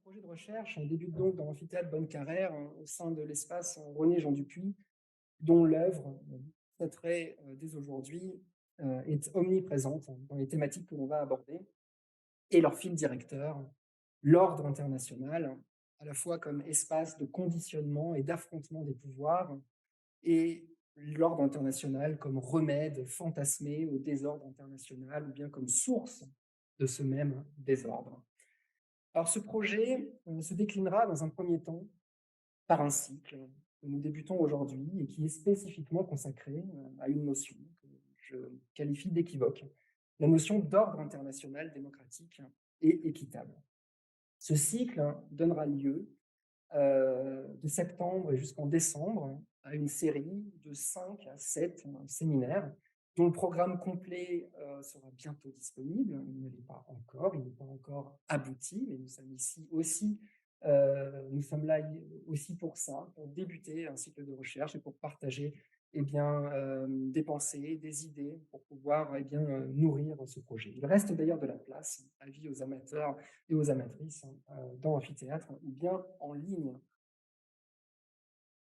projet de recherche débute donc dans l'amphithéâtre Bonne-Carrère, au sein de l'espace René Jean Dupuy, dont l'œuvre, traiterait dès aujourd'hui, est omniprésente dans les thématiques que l'on va aborder, et leur fil directeur, l'ordre international, à la fois comme espace de conditionnement et d'affrontement des pouvoirs, et l'ordre international comme remède fantasmé au désordre international, ou bien comme source de ce même désordre. Alors ce projet se déclinera dans un premier temps par un cycle que nous débutons aujourd'hui et qui est spécifiquement consacré à une notion que je qualifie d'équivoque, la notion d'ordre international démocratique et équitable. Ce cycle donnera lieu de septembre jusqu'en décembre à une série de 5 à 7 séminaires dont le programme complet sera bientôt disponible. Il ne l'est pas encore, il n'est pas encore abouti, mais nous sommes ici aussi, nous sommes là aussi pour ça, pour débuter un cycle de recherche et pour partager des pensées, des idées, pour pouvoir nourrir ce projet. Il reste d'ailleurs de la place, avis aux amateurs et aux amatrices, dans l'amphithéâtre ou bien en ligne.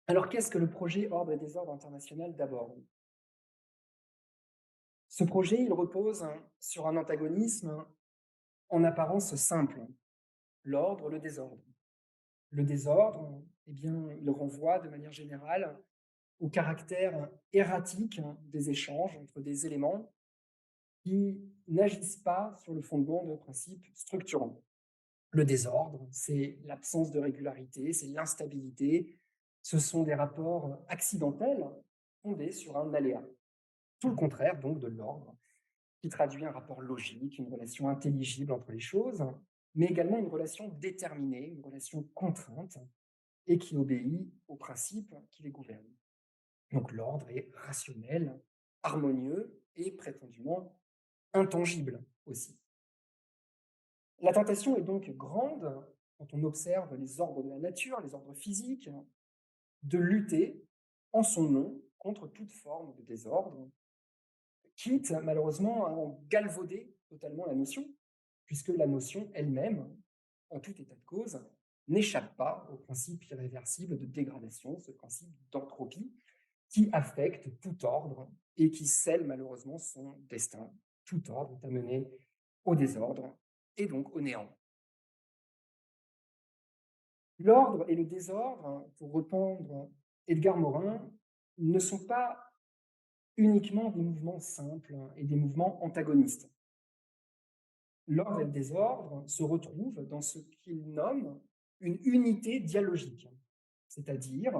Alors, qu'est-ce que le projet Ordre et désordre international d'abord? Ce projet, il repose sur un antagonisme en apparence simple, l'ordre, le désordre. Le désordre, il renvoie de manière générale au caractère erratique des échanges entre des éléments qui n'agissent pas sur le fondement de principes structurants. Le désordre, c'est l'absence de régularité, c'est l'instabilité, ce sont des rapports accidentels fondés sur un aléa. Tout le contraire donc de l'ordre, qui traduit un rapport logique, une relation intelligible entre les choses, mais également une relation déterminée, une relation contrainte, et qui obéit aux principes qui les gouvernent. Donc l'ordre est rationnel, harmonieux et prétendument intangible aussi. La tentation est donc grande, quand on observe les ordres de la nature, les ordres physiques, de lutter en son nom contre toute forme de désordre, quitte malheureusement à en galvauder totalement la notion, puisque la notion elle-même, en tout état de cause, n'échappe pas au principe irréversible de dégradation, ce principe d'entropie qui affecte tout ordre et qui scelle malheureusement son destin. Tout ordre est amené au désordre et donc au néant. L'ordre et le désordre, pour reprendre Edgar Morin, ne sont pas uniquement des mouvements simples et des mouvements antagonistes. L'ordre et le désordre se retrouvent dans ce qu'il nomme une unité dialogique, c'est-à-dire,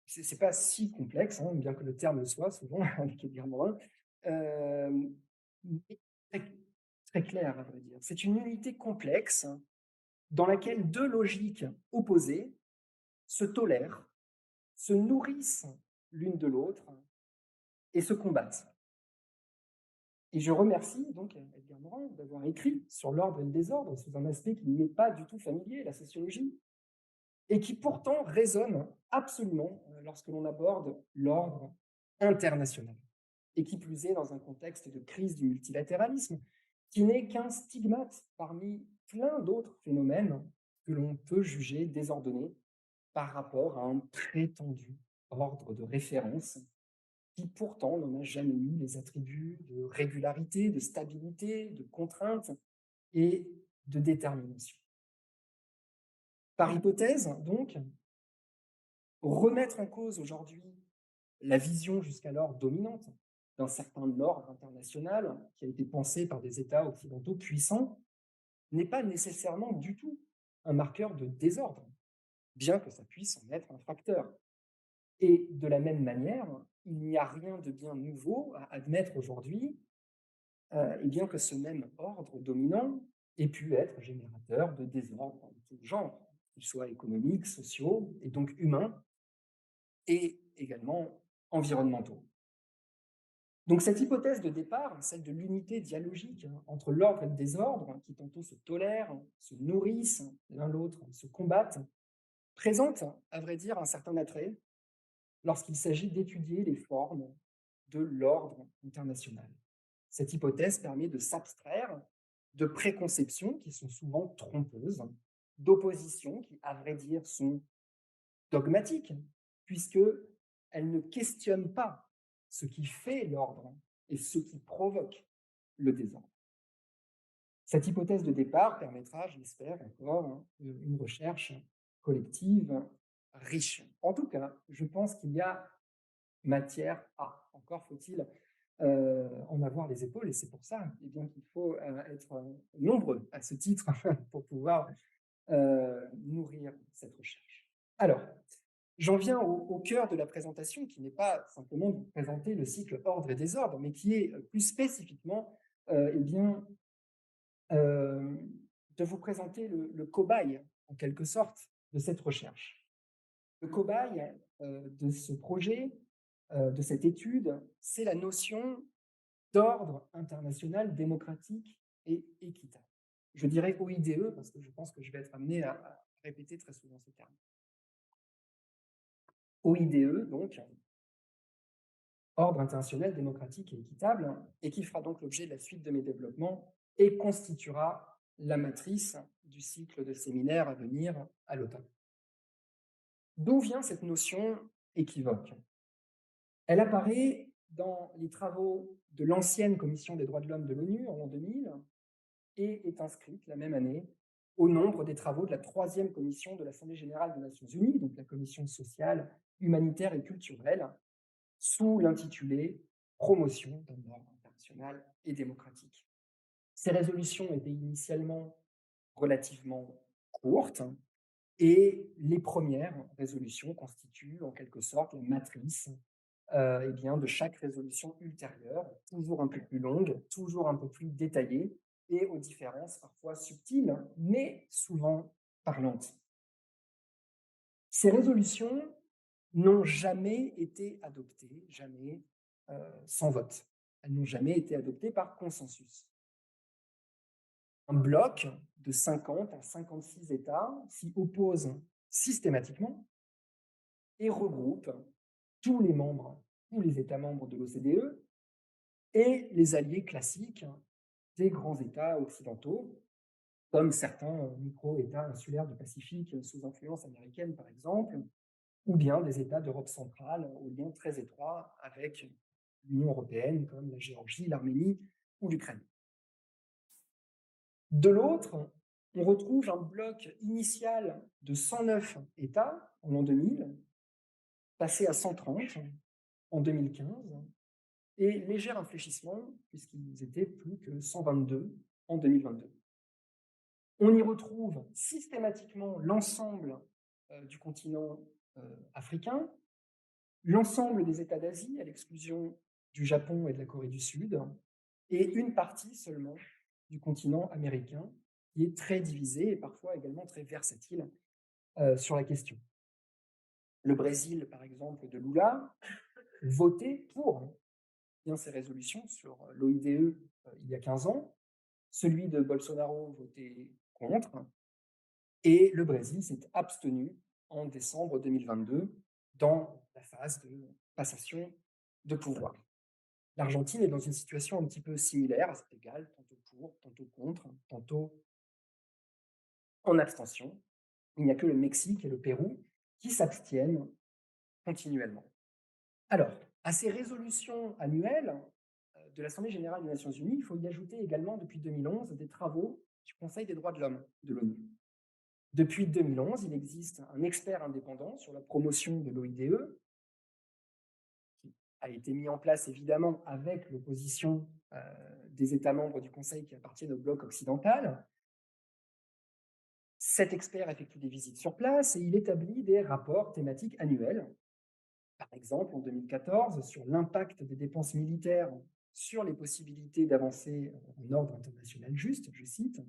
c'est pas si complexe, bien que le terme le soit souvent avec Edgar Morin, mais très, très clair à vrai dire. C'est une unité complexe dans laquelle deux logiques opposées se tolèrent, se nourrissent l'une de l'autre et se combattent. Et je remercie donc Edgar Morin d'avoir écrit sur l'ordre et le désordre sous un aspect qui ne m'est pas du tout familier, la sociologie, et qui pourtant résonne absolument lorsque l'on aborde l'ordre international. Et qui plus est dans un contexte de crise du multilatéralisme, qui n'est qu'un stigmate parmi plein d'autres phénomènes que l'on peut juger désordonnés par rapport à un prétendu ordre de référence qui pourtant n'en a jamais eu les attributs de régularité, de stabilité, de contrainte et de détermination. Par hypothèse, donc, remettre en cause aujourd'hui la vision jusqu'alors dominante d'un certain ordre international qui a été pensé par des États occidentaux puissants n'est pas nécessairement du tout un marqueur de désordre, bien que ça puisse en être un facteur. Et de la même manière, il n'y a rien de bien nouveau à admettre aujourd'hui, et bien que ce même ordre dominant ait pu être générateur de désordres de tout genre, qu'ils soient économiques, sociaux et donc humains, et également environnementaux. Donc cette hypothèse de départ, celle de l'unité dialogique entre l'ordre et le désordre, qui tantôt se tolèrent, se nourrissent l'un l'autre, se combattent, présente, à vrai dire, un certain attrait lorsqu'il s'agit d'étudier les formes de l'ordre international. Cette hypothèse permet de s'abstraire de préconceptions qui sont souvent trompeuses d'opposition qui, à vrai dire, sont dogmatiques, puisqu'elles ne questionnent pas ce qui fait l'ordre et ce qui provoque le désordre. Cette hypothèse de départ permettra, je l'espère encore, une recherche collective riche. En tout cas, je pense qu'il y a matière à. Encore faut-il en avoir les épaules, et c'est pour ça eh bien, qu'il faut être nombreux à ce titre pour pouvoir nourrir cette recherche. Alors, j'en viens au cœur de la présentation, qui n'est pas simplement de présenter le cycle ordre et désordre, mais qui est plus spécifiquement eh bien, euh, de vous présenter le cobaye, en quelque sorte, de cette recherche. Le cobaye de ce projet, de cette étude, c'est la notion d'ordre international démocratique et équitable. Je dirais OIDE parce que je pense que je vais être amené à répéter très souvent ce terme. OIDE, donc, ordre international démocratique et équitable, et qui fera donc l'objet de la suite de mes développements et constituera la matrice du cycle de séminaires à venir à l'automne. D'où vient cette notion équivoque? Elle apparaît dans les travaux de l'ancienne Commission des droits de l'homme de l'ONU en l'an 2000 et est inscrite la même année au nombre des travaux de la troisième commission de l'Assemblée générale des Nations unies, donc la commission sociale, humanitaire et culturelle, sous l'intitulé Promotion d'un ordre international et démocratique. Ces résolutions étaient initialement relativement courtes et les premières résolutions constituent en quelque sorte la matrice eh bien, de chaque résolution ultérieure, toujours un peu plus longue, toujours un peu plus détaillée et aux différences parfois subtiles, mais souvent parlantes. Ces résolutions n'ont jamais été adoptées, jamais sans vote. Elles n'ont jamais été adoptées par consensus. Un bloc de 50 à 56 États s'y oppose systématiquement et regroupe tous les membres, tous les États membres de l'OCDE et les alliés classiques des grands États occidentaux, comme certains micro-États insulaires du Pacifique sous influence américaine, par exemple, ou bien des États d'Europe centrale aux liens très étroits avec l'Union européenne, comme la Géorgie, l'Arménie ou l'Ukraine. De l'autre, on retrouve un bloc initial de 109 États en l'an 2000, passé à 130 en 2015, et léger infléchissement, puisqu'ils étaient plus que 122 en 2022. On y retrouve systématiquement l'ensemble du continent africain, l'ensemble des États d'Asie, à l'exclusion du Japon et de la Corée du Sud, et une partie seulement du continent américain, qui est très divisé et parfois également très versatile sur la question. Le Brésil, par exemple, de Lula, votait pour bien ces résolutions sur l'OIDE il y a 15 ans. Celui de Bolsonaro votait contre. Et le Brésil s'est abstenu en décembre 2022 dans la phase de passation de pouvoir. L'Argentine est dans une situation un petit peu similaire, à cet égal, tantôt pour, tantôt contre, tantôt en abstention. Il n'y a que le Mexique et le Pérou qui s'abstiennent continuellement. Alors, à ces résolutions annuelles de l'Assemblée générale des Nations unies, il faut y ajouter également depuis 2011 des travaux du Conseil des droits de l'homme de l'ONU. Depuis 2011, il existe un expert indépendant sur la promotion de l'OIDE, qui a été mis en place évidemment avec l'opposition des États membres du Conseil qui appartiennent au bloc occidental. Cet expert effectue des visites sur place et il établit des rapports thématiques annuels. Par exemple, en 2014, sur l'impact des dépenses militaires sur les possibilités d'avancer un ordre international juste, je cite.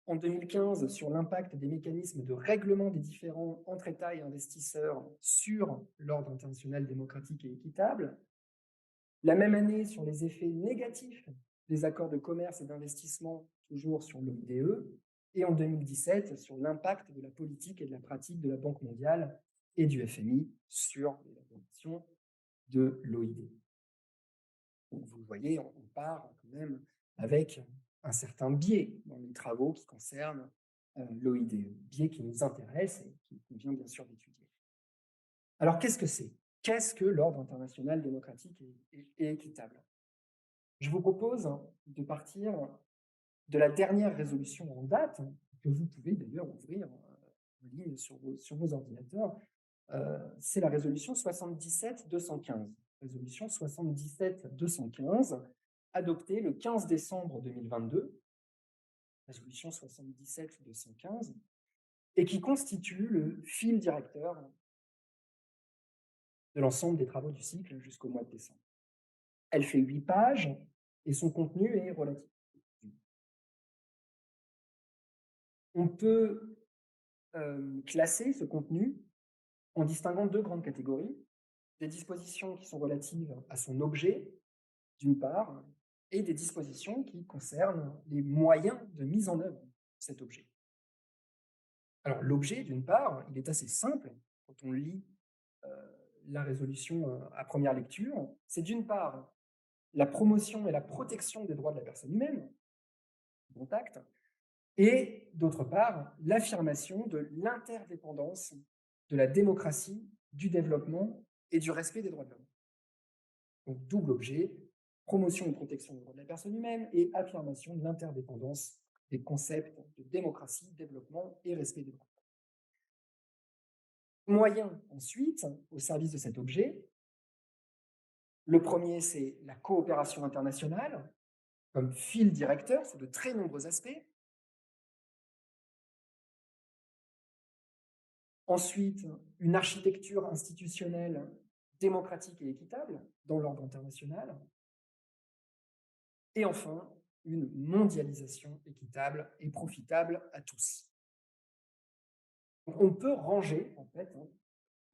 En 2015, sur l'impact des mécanismes de règlement des différends entre États et investisseurs sur l'ordre international démocratique et équitable. La même année, sur les effets négatifs des accords de commerce et d'investissement, toujours sur l'OIDE. Et en 2017, sur l'impact de la politique et de la pratique de la Banque mondiale et du FMI sur l'élaboration de l'OIDE. Vous voyez, on part quand même avec un certain biais dans les travaux qui concernent l'OIDE, biais qui nous intéresse et qu'il convient bien sûr d'étudier. Alors, qu'est-ce que c'est? Qu'est-ce que l'ordre international démocratique et équitable? Je vous propose de partir de la dernière résolution en date, que vous pouvez d'ailleurs ouvrir en ligne sur vos ordinateurs. C'est la résolution 77-215. Résolution 77-215, adoptée le 15 décembre 2022, résolution 77-215, et qui constitue le fil directeur de l'ensemble des travaux du cycle jusqu'au mois de décembre. Elle fait 8 pages et son contenu est relatif. On peut classer ce contenu en distinguant deux grandes catégories: des dispositions qui sont relatives à son objet, d'une part, et des dispositions qui concernent les moyens de mise en œuvre de cet objet. Alors, l'objet, d'une part, il est assez simple quand on lit la résolution à première lecture. C'est d'une part la promotion et la protection des droits de la personne humaine, contact, et d'autre part l'affirmation de l'interdépendance de la démocratie, du développement et du respect des droits de l'homme. Donc, double objet, promotion et protection des droits de la personne humaine et affirmation de l'interdépendance des concepts de démocratie, développement et respect des droits. Moyens, ensuite, au service de cet objet. Le premier, c'est la coopération internationale, comme fil directeur sur de très nombreux aspects. Ensuite, une architecture institutionnelle démocratique et équitable dans l'ordre international. Et enfin, une mondialisation équitable et profitable à tous. On peut ranger, en fait,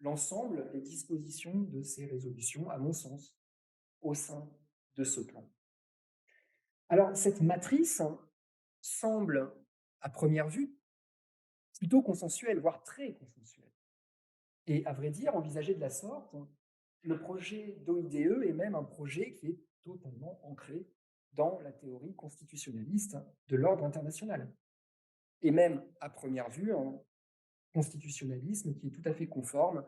l'ensemble des dispositions de ces résolutions, à mon sens, au sein de ce plan. Alors, cette matrice semble, à première vue, plutôt consensuelle, voire très consensuelle. Et à vrai dire, envisagé de la sorte, le projet d'OIDE est même un projet qui est totalement ancré dans la théorie constitutionnaliste de l'ordre international. Et même, à première vue, un constitutionnalisme qui est tout à fait conforme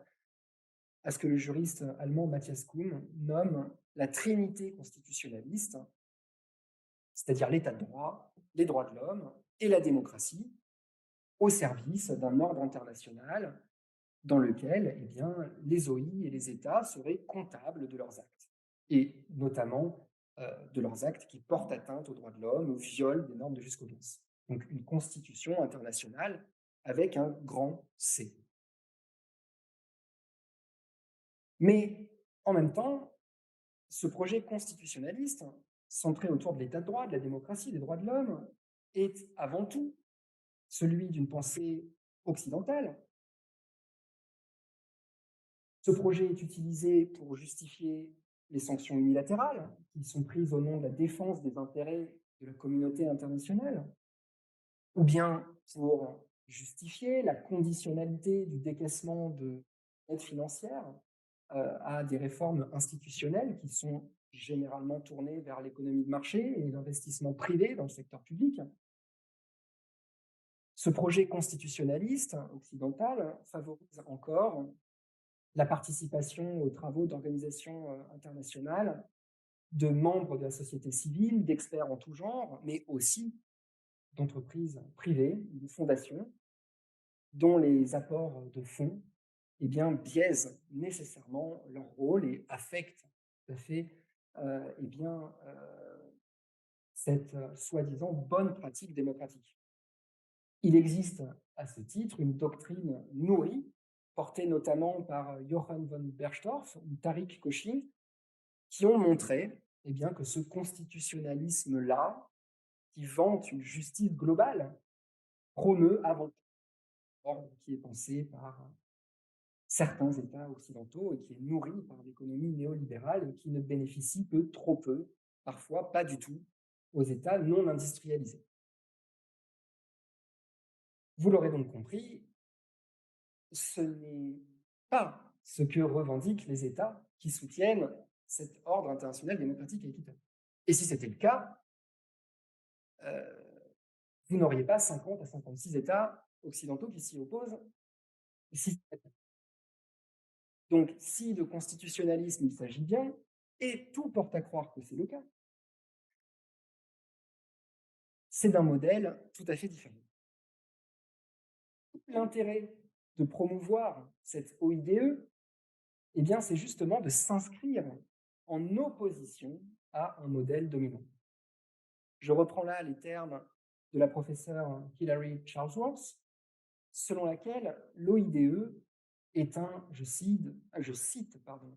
à ce que le juriste allemand Matthias Kuhn nomme la trinité constitutionnaliste, c'est-à-dire l'état de droit, les droits de l'homme et la démocratie, au service d'un ordre international dans lequel les OI et les États seraient comptables de leurs actes, et notamment de leurs actes qui portent atteinte aux droits de l'homme, au viol des normes de jurisprudence. Donc une constitution internationale avec un grand C. Mais en même temps, ce projet constitutionnaliste, centré autour de l'état de droit, de la démocratie, des droits de l'homme, est avant tout celui d'une pensée occidentale. Ce projet est utilisé pour justifier les sanctions unilatérales qui sont prises au nom de la défense des intérêts de la communauté internationale, ou bien pour justifier la conditionnalité du décaissement de aides financières à des réformes institutionnelles qui sont généralement tournées vers l'économie de marché et l'investissement privé dans le secteur public. Ce projet constitutionnaliste occidental favorise encore la participation aux travaux d'organisations internationales, de membres de la société civile, d'experts en tout genre, mais aussi d'entreprises privées, de fondations, dont les apports de fonds biaisent nécessairement leur rôle et affectent tout à fait cette soi-disant bonne pratique démocratique. Il existe à ce titre une doctrine nourrie, portée notamment par Johann von Bernstorff ou Tariq Koshy, qui ont montré que ce constitutionnalisme-là, qui vante une justice globale, promeut avant tout, qui est pensé par certains États occidentaux et qui est nourri par l'économie néolibérale et qui ne bénéficie que trop peu, parfois pas du tout, aux États non industrialisés. Vous l'aurez donc compris, ce n'est pas ce que revendiquent les États qui soutiennent cet ordre international démocratique et équitable. Et si c'était le cas, vous n'auriez pas 50 à 56 États occidentaux qui s'y opposent. Donc, si de constitutionnalisme il s'agit bien, et tout porte à croire que c'est le cas, c'est d'un modèle tout à fait différent. L'intérêt de promouvoir cette OIDE, eh bien, c'est justement de s'inscrire en opposition à un modèle dominant. Je reprends là les termes de la professeure Hilary Charlesworth, selon laquelle l'OIDE est un, je cite pardon,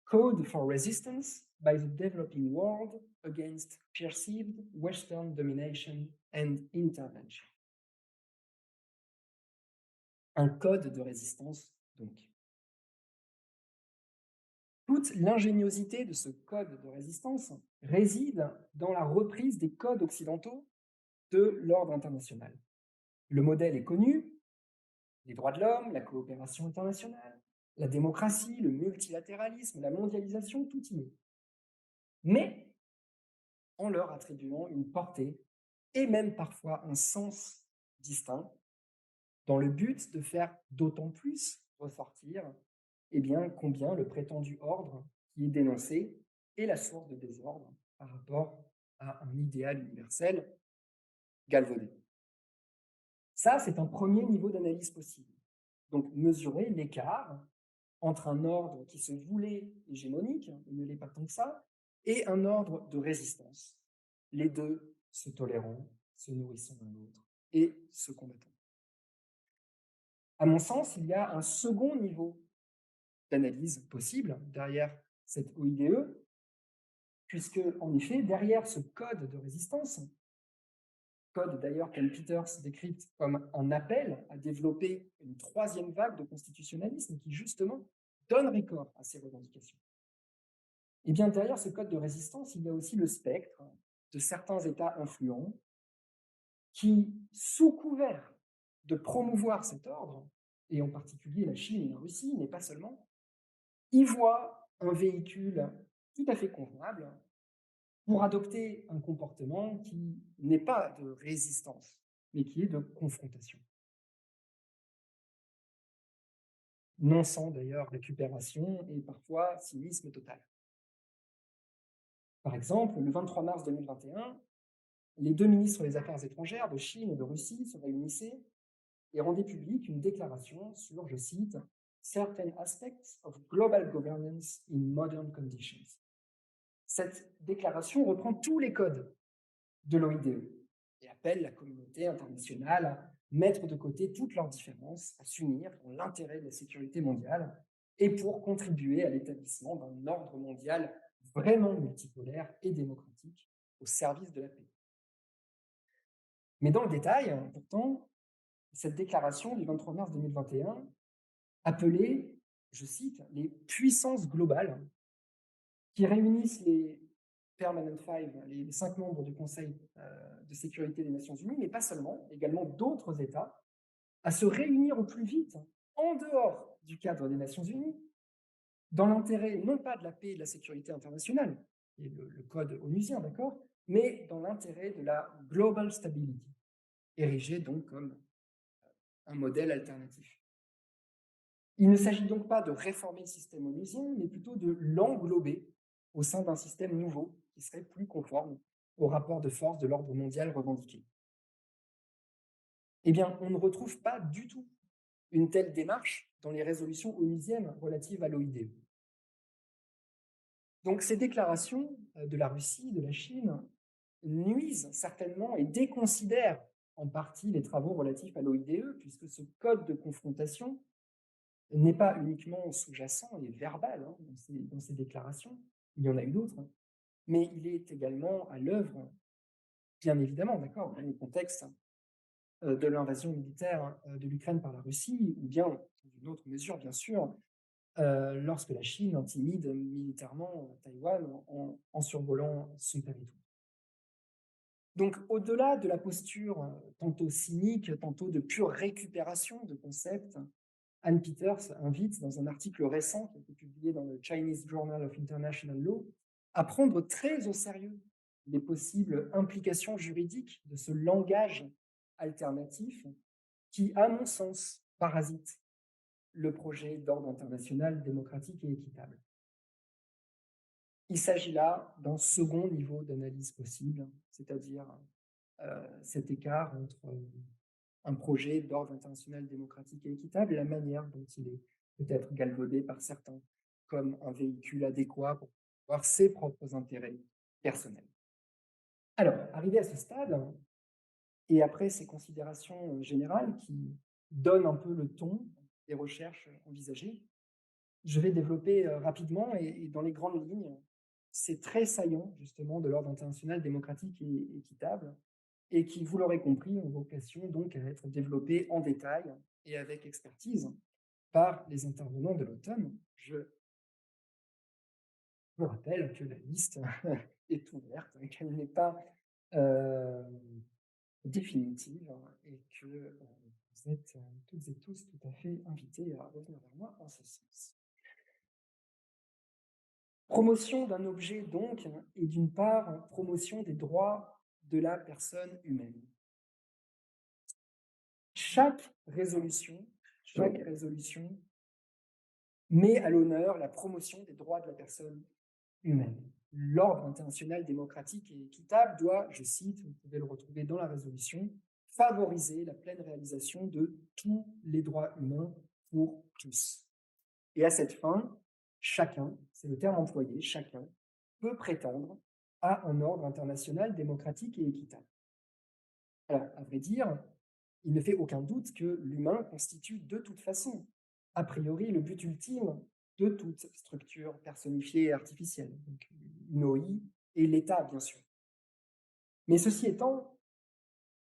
Code for Resistance by the Developing World Against Perceived Western Domination and Intervention. Un code de résistance, donc. Toute l'ingéniosité de ce code de résistance réside dans la reprise des codes occidentaux de l'ordre international. Le modèle est connu, les droits de l'homme, la coopération internationale, la démocratie, le multilatéralisme, la mondialisation, tout y est. Mais en leur attribuant une portée et même parfois un sens distinct, dans le but de faire d'autant plus ressortir combien le prétendu ordre qui est dénoncé est la source de désordre par rapport à un idéal universel galvaudé. Ça, c'est un premier niveau d'analyse possible. Donc, mesurer l'écart entre un ordre qui se voulait hégémonique, il ne l'est pas tant que ça, et un ordre de résistance, les deux se tolérant, se nourrissant l'un l'autre et se combattant. À mon sens, il y a un second niveau d'analyse possible derrière cette OIDE, puisque, en effet, derrière ce code de résistance, code d'ailleurs qu'Ann Peters décrypte comme un appel à développer une troisième vague de constitutionnalisme qui, justement, donnerait corps à ces revendications. Et bien, derrière ce code de résistance, il y a aussi le spectre de certains États influents qui, sous couvert de promouvoir cet ordre, et en particulier la Chine et la Russie, mais pas seulement, y voient un véhicule tout à fait convenable pour adopter un comportement qui n'est pas de résistance, mais qui est de confrontation. Non sans d'ailleurs récupération et parfois cynisme total. Par exemple, le 23 mars 2021, les deux ministres des Affaires étrangères de Chine et de Russie se réunissaient et rendaient publique une déclaration sur, je cite, « Certain aspects of global governance in modern conditions ». Cette déclaration reprend tous les codes de l'OIDE et appelle la communauté internationale à mettre de côté toutes leurs différences, à s'unir pour l'intérêt de la sécurité mondiale et pour contribuer à l'établissement d'un ordre mondial vraiment multipolaire et démocratique au service de la paix. Mais dans le détail, pourtant, cette déclaration du 23 mars 2021 appelait, je cite, les puissances globales qui réunissent les Permanent Five, les 5 membres du Conseil de sécurité des Nations Unies, mais pas seulement, également d'autres États, à se réunir au plus vite en dehors du cadre des Nations Unies, dans l'intérêt non pas de la paix et de la sécurité internationale, qui est le code onusien, d'accord, mais dans l'intérêt de la global stability, érigé donc comme un modèle alternatif. Il ne s'agit donc pas de réformer le système onusien, mais plutôt de l'englober au sein d'un système nouveau qui serait plus conforme au rapport de force de l'ordre mondial revendiqué. Eh bien, on ne retrouve pas du tout une telle démarche dans les résolutions onusiennes relatives à l'OIDE. Donc, ces déclarations de la Russie, de la Chine, nuisent certainement et déconsidèrent en partie les travaux relatifs à l'OIDE, puisque ce code de confrontation n'est pas uniquement sous-jacent et verbal dans ces déclarations, il y en a eu d'autres, mais il est également à l'œuvre, bien évidemment, d'accord, dans le contexte de l'invasion militaire de l'Ukraine par la Russie, ou bien, dans une autre mesure, bien sûr, lorsque la Chine intimide militairement Taïwan en survolant son territoire. Donc, au-delà de la posture tantôt cynique, tantôt de pure récupération de concepts, Ann Peters invite, dans un article récent qui a été publié dans le Chinese Journal of International Law, à prendre très au sérieux les possibles implications juridiques de ce langage alternatif qui, à mon sens, parasite le projet d'ordre international démocratique et équitable. Il s'agit là d'un second niveau d'analyse possible, c'est-à-dire cet écart entre un projet d'ordre international démocratique et équitable et la manière dont il est peut-être galvaudé par certains comme un véhicule adéquat pour avoir ses propres intérêts personnels. Alors, arrivé à ce stade, et après ces considérations générales qui donnent un peu le ton des recherches envisagées, je vais développer rapidement et dans les grandes lignes ces traits saillants justement de l'ordre international démocratique et équitable et qui, vous l'aurez compris, ont vocation donc à être développés en détail et avec expertise par les intervenants de l'automne. Je vous rappelle que la liste est ouverte et qu'elle n'est pas euh, définitive et que vous êtes toutes et tous tout à fait invités à revenir vers moi en ce sens. Promotion d'un objet donc, et d'une part, promotion des droits de la personne humaine. Chaque résolution met à l'honneur la promotion des droits de la personne humaine. L'ordre international démocratique et équitable doit, je cite, vous pouvez le retrouver dans la résolution, favoriser la pleine réalisation de tous les droits humains pour tous. Et à cette fin, chacun, c'est le terme employé, chacun, peut prétendre à un ordre international démocratique et équitable. Alors, à vrai dire, il ne fait aucun doute que l'humain constitue de toute façon, a priori, le but ultime de toute structure personnifiée et artificielle, donc une OI et l'État, bien sûr. Mais ceci étant,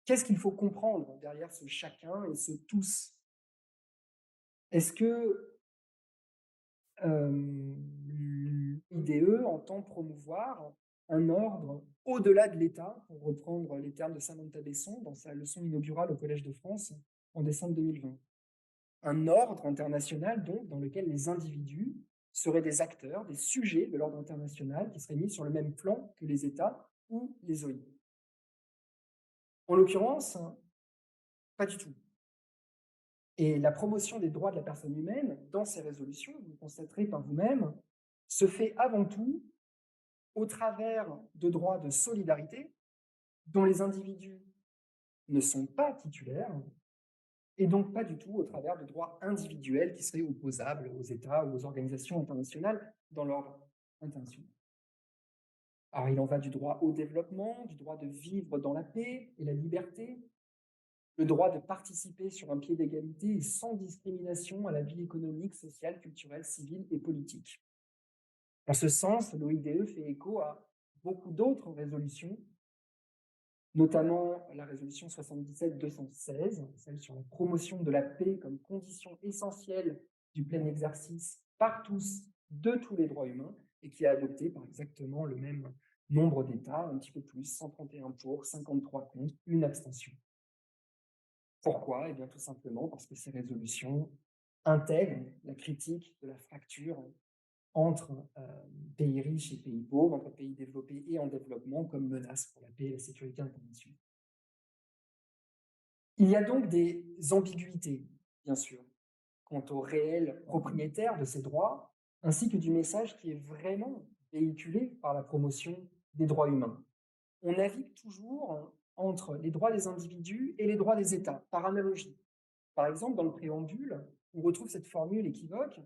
qu'est-ce qu'il faut comprendre derrière ce chacun et ce tous? Est-ce que l'IDE entend promouvoir un ordre au-delà de l'État, pour reprendre les termes de Samantha Besson dans sa leçon inaugurale au Collège de France en décembre 2020. Un ordre international, donc, dans lequel les individus seraient des acteurs, des sujets de l'ordre international qui seraient mis sur le même plan que les États ou les OI. En l'occurrence, pas du tout. Et la promotion des droits de la personne humaine, dans ces résolutions, vous le constaterez par vous-même, se fait avant tout au travers de droits de solidarité dont les individus ne sont pas titulaires, et donc pas du tout au travers de droits individuels qui seraient opposables aux États ou aux organisations internationales dans l'ordre international. Alors il en va du droit au développement, du droit de vivre dans la paix et la liberté, le droit de participer sur un pied d'égalité et sans discrimination à la vie économique, sociale, culturelle, civile et politique. En ce sens, l'OIDE fait écho à beaucoup d'autres résolutions, notamment la résolution 77-216, celle sur la promotion de la paix comme condition essentielle du plein exercice par tous de tous les droits humains, et qui a adopté par exactement le même nombre d'États, un petit peu plus, 131 pour, 53 contre, une abstention. Pourquoi? Eh bien, tout simplement parce que ces résolutions intègrent la critique de la fracture entre pays riches et pays pauvres, entre pays développés et en développement, comme menace pour la paix et la sécurité internationale. Il y a donc des ambiguïtés, bien sûr, quant au réel propriétaire de ces droits, ainsi que du message qui est vraiment véhiculé par la promotion des droits humains. On navigue toujours entre les droits des individus et les droits des États, par analogie. Par exemple, dans le préambule, on retrouve cette formule équivoque: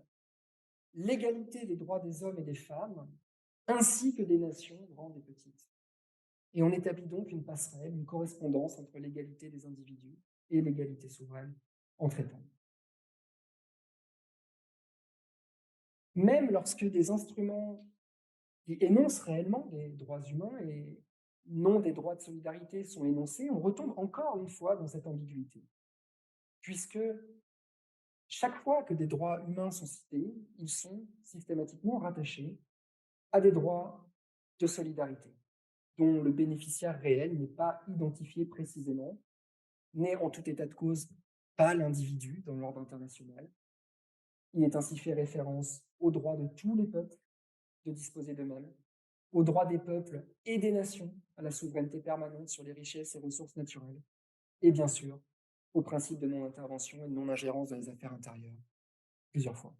l'égalité des droits des hommes et des femmes, ainsi que des nations grandes et petites. Et on établit donc une passerelle, une correspondance entre l'égalité des individus et l'égalité souveraine entre États. Même lorsque des instruments qui énoncent réellement des droits humains et non des droits de solidarité sont énoncés, on retombe encore une fois dans cette ambiguïté, puisque chaque fois que des droits humains sont cités, ils sont systématiquement rattachés à des droits de solidarité, dont le bénéficiaire réel n'est pas identifié précisément, n'est en tout état de cause pas l'individu dans l'ordre international. Il est ainsi fait référence aux droits de tous les peuples de disposer d'eux-mêmes, aux droits des peuples et des nations à la souveraineté permanente sur les richesses et ressources naturelles, et bien sûr au principe de non-intervention et de non-ingérence dans les affaires intérieures, plusieurs fois.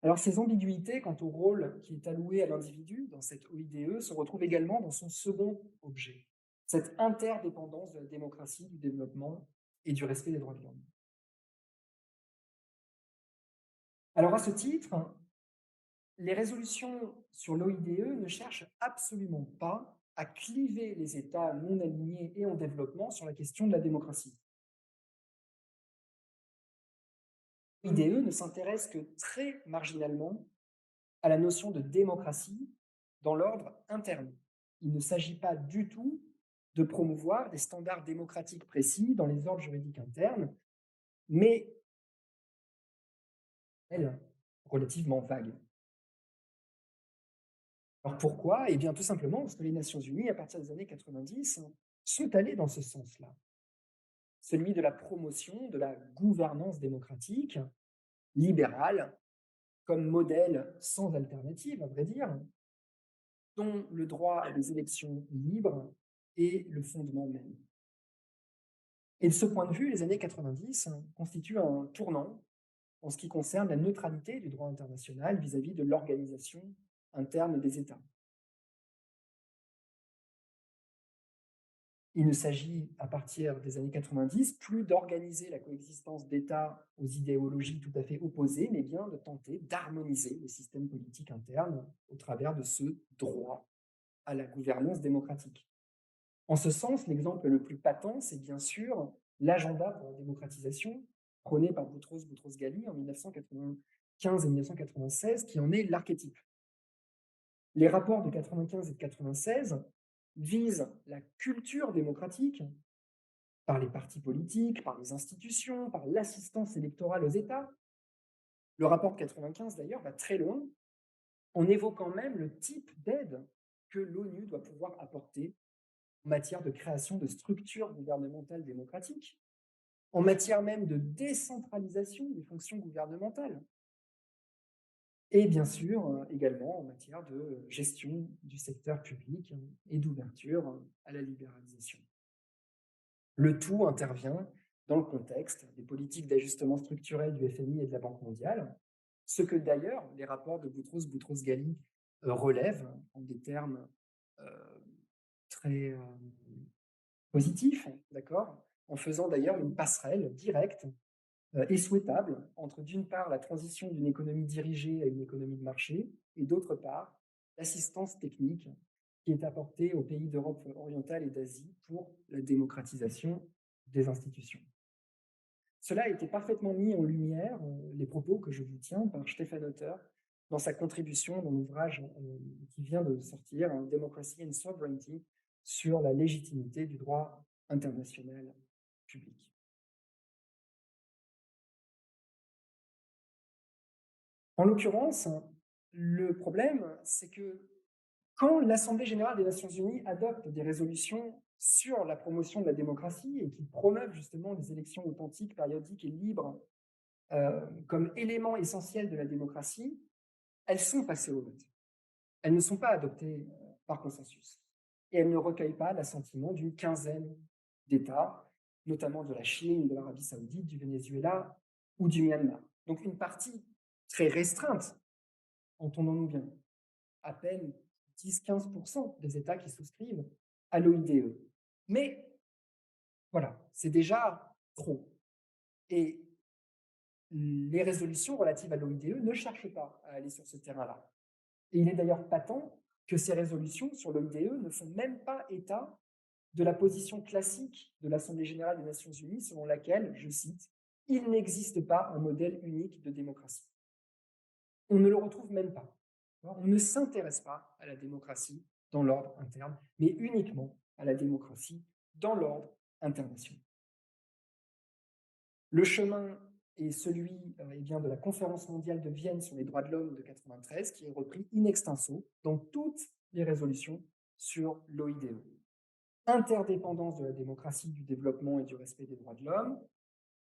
Alors ces ambiguïtés quant au rôle qui est alloué à l'individu dans cette OIDE se retrouvent également dans son second objet, cette interdépendance de la démocratie, du développement et du respect des droits de l'homme. Alors à ce titre, les résolutions sur l'OIDE ne cherchent absolument pas à cliver les États non alignés et en développement sur la question de la démocratie. L'OIDE ne s'intéresse que très marginalement à la notion de démocratie dans l'ordre interne. Il ne s'agit pas du tout de promouvoir des standards démocratiques précis dans les ordres juridiques internes, mais elles, relativement vagues. Alors pourquoi? Eh bien tout simplement parce que les Nations Unies, à partir des années 90, sont allées dans ce sens-là, celui de la promotion de la gouvernance démocratique, libérale, comme modèle sans alternative, à vrai dire, dont le droit à des élections libres est le fondement même. Et de ce point de vue, les années 90 constituent un tournant en ce qui concerne la neutralité du droit international vis-à-vis de l'organisation interne des États. Il ne s'agit, à partir des années 90, plus d'organiser la coexistence d'États aux idéologies tout à fait opposées, mais bien de tenter d'harmoniser le système politique interne au travers de ce droit à la gouvernance démocratique. En ce sens, l'exemple le plus patent, c'est bien sûr l'agenda pour la démocratisation prôné par Boutros-Boutros-Ghali en 1995 et 1996, qui en est l'archétype. Les rapports de 95 et de 96 visent la culture démocratique par les partis politiques, par les institutions, par l'assistance électorale aux États. Le rapport de 95, d'ailleurs, va très loin en évoquant même le type d'aide que l'ONU doit pouvoir apporter en matière de création de structures gouvernementales démocratiques, en matière même de décentralisation des fonctions gouvernementales, et bien sûr également en matière de gestion du secteur public et d'ouverture à la libéralisation. Le tout intervient dans le contexte des politiques d'ajustement structurel du FMI et de la Banque mondiale, ce que d'ailleurs les rapports de Boutros-Boutros-Ghali relèvent en des termes très positifs, d'accord, en faisant d'ailleurs une passerelle directe et souhaitable entre, d'une part, la transition d'une économie dirigée à une économie de marché, et d'autre part, l'assistance technique qui est apportée aux pays d'Europe orientale et d'Asie pour la démocratisation des institutions. Cela a été parfaitement mis en lumière, les propos que je vous tiens, par Stefan Otter dans sa contribution dans l'ouvrage qui vient de sortir, Democracy and Sovereignty, sur la légitimité du droit international public. En l'occurrence, le problème, c'est que quand l'Assemblée générale des Nations unies adopte des résolutions sur la promotion de la démocratie et qui promeuvent justement des élections authentiques, périodiques et libres comme élément essentiel de la démocratie, elles sont passées au vote. Elles ne sont pas adoptées par consensus. Et elles ne recueillent pas l'assentiment d'une quinzaine d'États, notamment de la Chine, de l'Arabie saoudite, du Venezuela ou du Myanmar. Donc une partie très restreinte, entendons-nous bien, à peine 10-15% des États qui souscrivent à l'OIDE. Mais voilà, c'est déjà trop. Et les résolutions relatives à l'OIDE ne cherchent pas à aller sur ce terrain-là. Et il est d'ailleurs patent que ces résolutions sur l'OIDE ne font même pas état de la position classique de l'Assemblée générale des Nations unies selon laquelle, je cite, « il n'existe pas un modèle unique de démocratie ». On ne le retrouve même pas. On ne s'intéresse pas à la démocratie dans l'ordre interne, mais uniquement à la démocratie dans l'ordre international. Le chemin est celui bien, de la Conférence mondiale de Vienne sur les droits de l'homme de 1993, qui est repris in extenso dans toutes les résolutions sur l'OIDE. Interdépendance de la démocratie, du développement et du respect des droits de l'homme,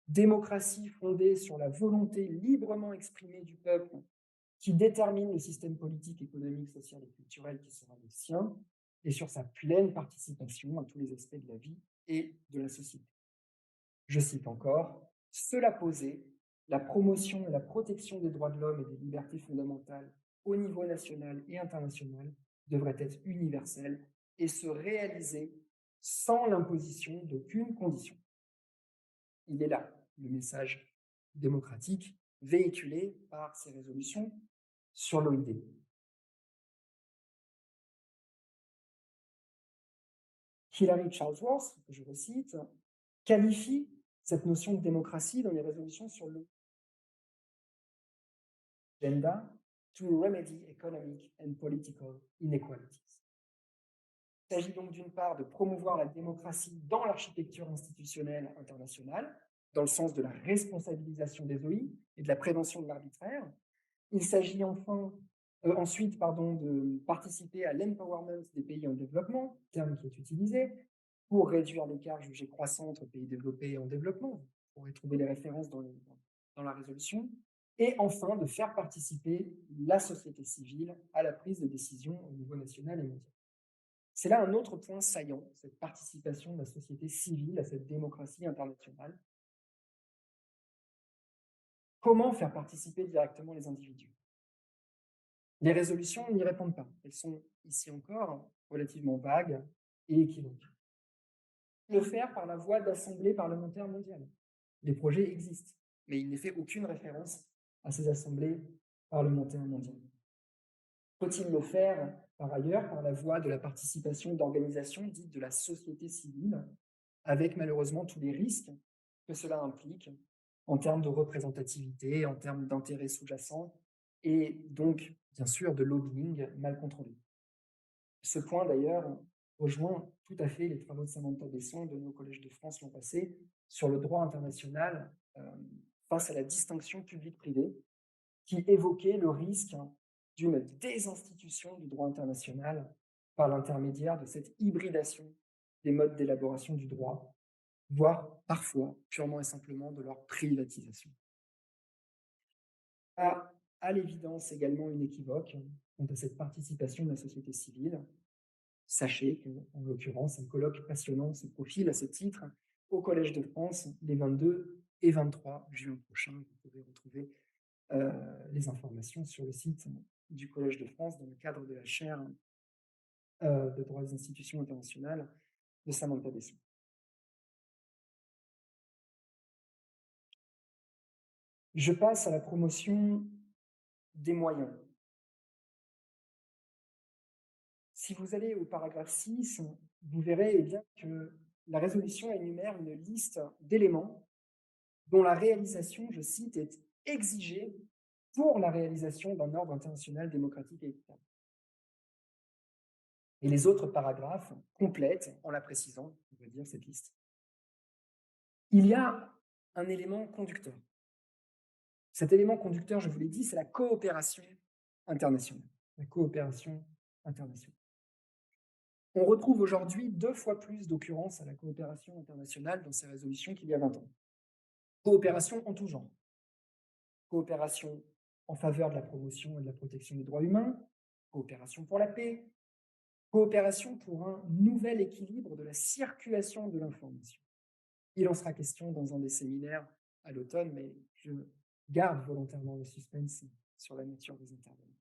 démocratie fondée sur la volonté librement exprimée du peuple qui détermine le système politique, économique, social et culturel qui sera le sien, et sur sa pleine participation à tous les aspects de la vie et de la société. Je cite encore, cela posé, la promotion et la protection des droits de l'homme et des libertés fondamentales au niveau national et international devraient être universelles et se réaliser sans l'imposition d'aucune condition. Il est là le message démocratique véhiculé par ces résolutions sur l'OID. Hilary Charlesworth, que je recite, qualifie cette notion de démocratie dans les résolutions sur l'agenda to remedy economic and political inequalities. Il s'agit donc d'une part de promouvoir la démocratie dans l'architecture institutionnelle internationale, dans le sens de la responsabilisation des OI et de la prévention de l'arbitraire. Il s'agit ensuite de participer à l'empowerment des pays en développement, terme qui est utilisé, pour réduire l'écart jugé croissant entre pays développés et en développement. Vous pourrez trouver les références dans la résolution. Et enfin, de faire participer la société civile à la prise de décision au niveau national et mondial. C'est là un autre point saillant, cette participation de la société civile à cette démocratie internationale. Comment faire participer directement les individus? Les résolutions n'y répondent pas. Elles sont, ici encore, relativement vagues et équivoques. Le faire par la voie d'assemblées parlementaires mondiales. Les projets existent, mais il n'est fait aucune référence à ces assemblées parlementaires mondiales. Faut-il le faire, par ailleurs, par la voie de la participation d'organisations dites de la société civile, avec malheureusement tous les risques que cela implique en termes de représentativité, en termes d'intérêts sous-jacents, et donc, bien sûr, de lobbying mal contrôlé. Ce point, d'ailleurs, rejoint tout à fait les travaux de Samantha Besson de nos collèges de France l'an passé sur le droit international face à la distinction publique-privée, qui évoquait le risque d'une désinstitution du droit international par l'intermédiaire de cette hybridation des modes d'élaboration du droit, voire parfois, purement et simplement, de leur privatisation. À l'évidence également inéquivoque quant à cette participation de la société civile. Sachez qu'en l'occurrence, un colloque passionnant se profile à ce titre au Collège de France les 22 et 23 juin prochains. Vous pouvez retrouver les informations sur le site du Collège de France dans le cadre de la chaire de droit des institutions internationales de Samantha Besson. Je passe à la promotion des moyens. Si vous allez au paragraphe 6, vous verrez bien que la résolution énumère une liste d'éléments dont la réalisation, je cite, est exigée pour la réalisation d'un ordre international démocratique et équitable. Et les autres paragraphes complètent en la précisant, on va dire, cette liste. Il y a un élément conducteur. Cet élément conducteur, je vous l'ai dit, c'est la coopération internationale. La coopération internationale. On retrouve aujourd'hui 2 fois plus d'occurrences à la coopération internationale dans ces résolutions qu'il y a 20 ans. Coopération en tout genre. Coopération en faveur de la promotion et de la protection des droits humains, coopération pour la paix, coopération pour un nouvel équilibre de la circulation de l'information. Il en sera question dans un des séminaires à l'automne, mais je garde volontairement le suspense sur la nature des intervenants.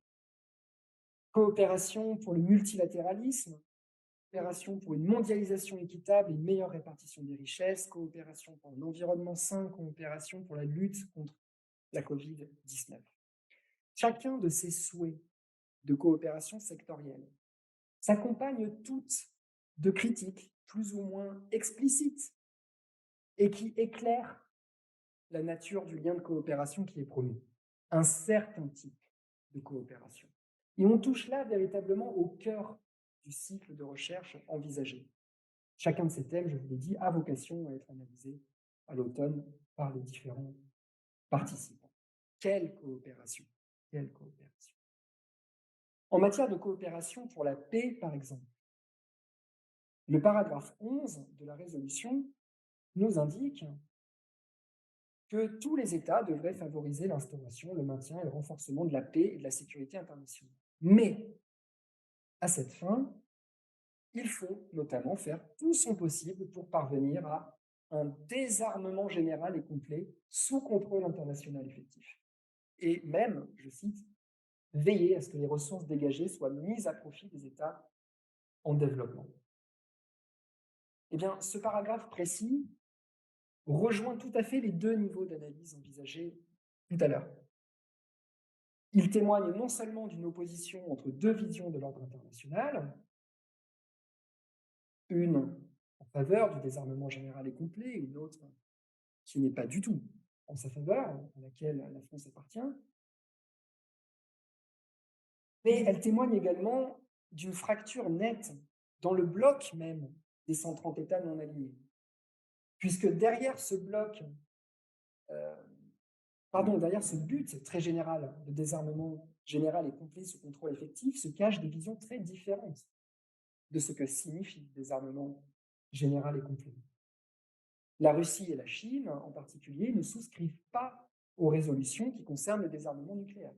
Coopération pour le multilatéralisme, coopération pour une mondialisation équitable et une meilleure répartition des richesses, coopération pour un environnement sain, coopération pour la lutte contre la Covid-19. Chacun de ces souhaits de coopération sectorielle s'accompagne toutes de critiques plus ou moins explicites et qui éclairent la nature du lien de coopération qui est promu. Un certain type de coopération. Et on touche là véritablement au cœur du cycle de recherche envisagé. Chacun de ces thèmes, je vous l'ai dit, a vocation à être analysé à l'automne par les différents participants. Quelle coopération? Quelle coopération? En matière de coopération pour la paix, par exemple, le paragraphe 11 de la résolution nous indique que tous les États devraient favoriser l'instauration, le maintien et le renforcement de la paix et de la sécurité internationale. Mais, à cette fin, il faut notamment faire tout son possible pour parvenir à un désarmement général et complet sous contrôle international effectif. Et même, je cite, veiller à ce que les ressources dégagées soient mises à profit des États en développement. Eh bien, ce paragraphe précis rejoint tout à fait les deux niveaux d'analyse envisagés tout à l'heure. Il témoigne non seulement d'une opposition entre deux visions de l'ordre international, une en faveur du désarmement général et complet, une autre qui n'est pas du tout en sa faveur, à laquelle la France appartient, mais elle témoigne également d'une fracture nette dans le bloc même des 130 États non alignés. Puisque derrière ce bloc, euh, derrière ce but très général de désarmement général et complet sous contrôle effectif, se cachent des visions très différentes de ce que signifie le désarmement général et complet. La Russie et la Chine, en particulier, ne souscrivent pas aux résolutions qui concernent le désarmement nucléaire.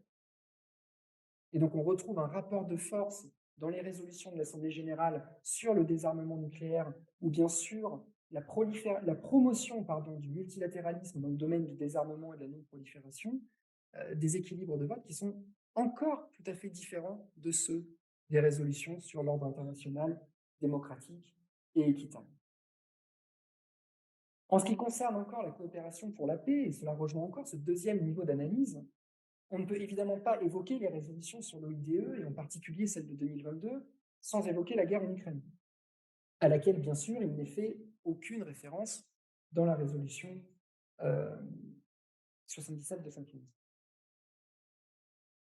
Et donc, on retrouve un rapport de force dans les résolutions de l'Assemblée générale sur le désarmement nucléaire, ou bien sûr la promotion du multilatéralisme dans le domaine du désarmement et de la non-prolifération, des équilibres de vote qui sont encore tout à fait différents de ceux des résolutions sur l'ordre international démocratique et équitable. En ce qui concerne encore la coopération pour la paix, et cela rejoint encore ce deuxième niveau d'analyse, on ne peut évidemment pas évoquer les résolutions sur l'OIDE, et en particulier celle de 2022, sans évoquer la guerre en Ukraine, à laquelle, bien sûr, il n'est fait aucune référence dans la résolution 77 de 2015.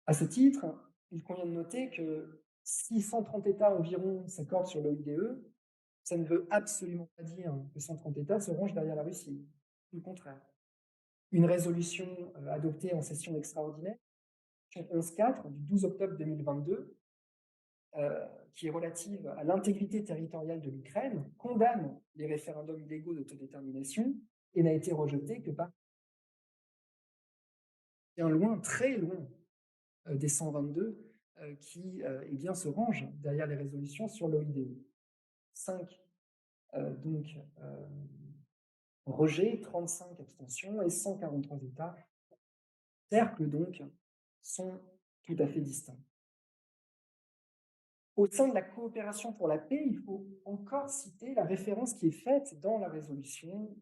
À ce titre, il convient de noter que 630 États environ s'accordent sur l'OIDE, ça ne veut absolument pas dire que 130 États se rangent derrière la Russie. Tout le contraire. Une résolution adoptée en session extraordinaire, 11.4 du 12 octobre 2022, qui est relative à l'intégrité territoriale de l'Ukraine, condamne les référendums illégaux d'autodétermination et n'a été rejetée que par bien loin, très loin des 122 qui se rangent derrière les résolutions sur l'OIDE. 5 rejets, 35 abstentions et 143 États. Cercles donc sont tout à fait distincts. Au sein de la coopération pour la paix, il faut encore citer la référence qui est faite dans la résolution,